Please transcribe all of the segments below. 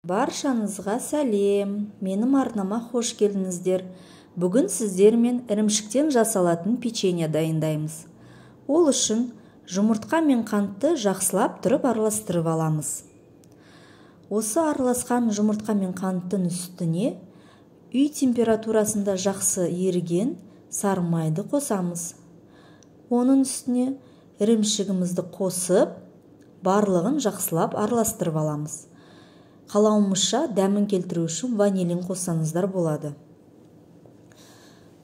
Баршаңызға сәлем, менің арнама қош келдіңіздер. Бүгін сіздермен ірімшіктен жасалатын печенье дайындаймыз. Ол үшін жұмыртқа мен қантты жақсылап тұрып араластырып аламыз. Осы араласқан жұмыртқа мен қанттың үстіне үй температурасында жақсы еріген сары майды қосамыз. Оның үстіне ірімшігімізді қосып, барлығын жақсылап араластырып аламыз. Қалауымызша дәмін келтіру үшін ванилин қоссаңыздар болады.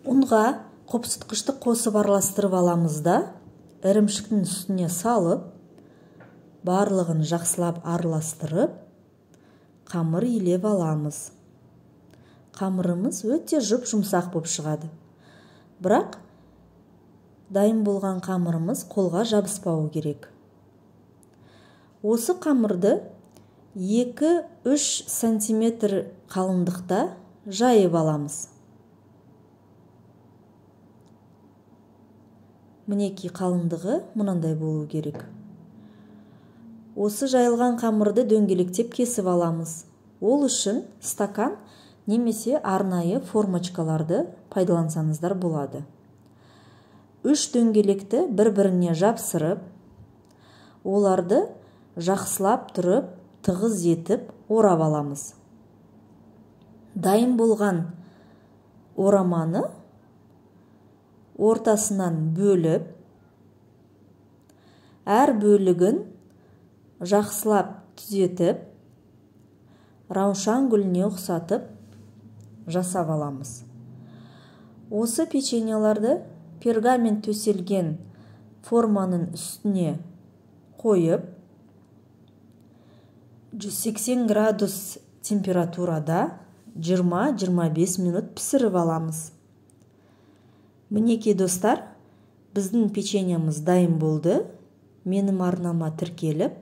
Ұнға қопсытқышты қосып араластырып аламыз да, ірімшіктің үстіне салып, барлығын жақсылап араластырып, қамыр илеп аламыз. Қамырымыз өте жұп-жұмсақ болып шығады. Бірақ дайын болған қамырымыз қолға жабыспауы керек. Осы қамырды 2-3 сантиметр қалыңдықта жайып аламыз. Мінеки қалыңдығы мынандай болу керек. Осы жайылған қамырды дөңгелектеп кесіп аламыз. Ол үшін стакан немесе арнайы формочкаларды пайдалансаңыздар болады. 3 дөңгелекті бір-біріне жапсырып, оларды жақсылап тұрып, тығыз етіп орап аламыз. Дайын болған ораманы ортасынан бөліп, әр бөлігін жақсылап түзетіп, раушан гүліне ұқсатып жасап аламыз. Осы печеньеларды пергамент төселген форманың үстіне қойып, 180 градус температурада 20-25 минут пісіріп аламыз. Мінеки достар, біздің печеньеміз дайын болды. Менің арнама тіркеліп,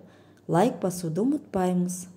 лайк басуды ұмытпаймыз.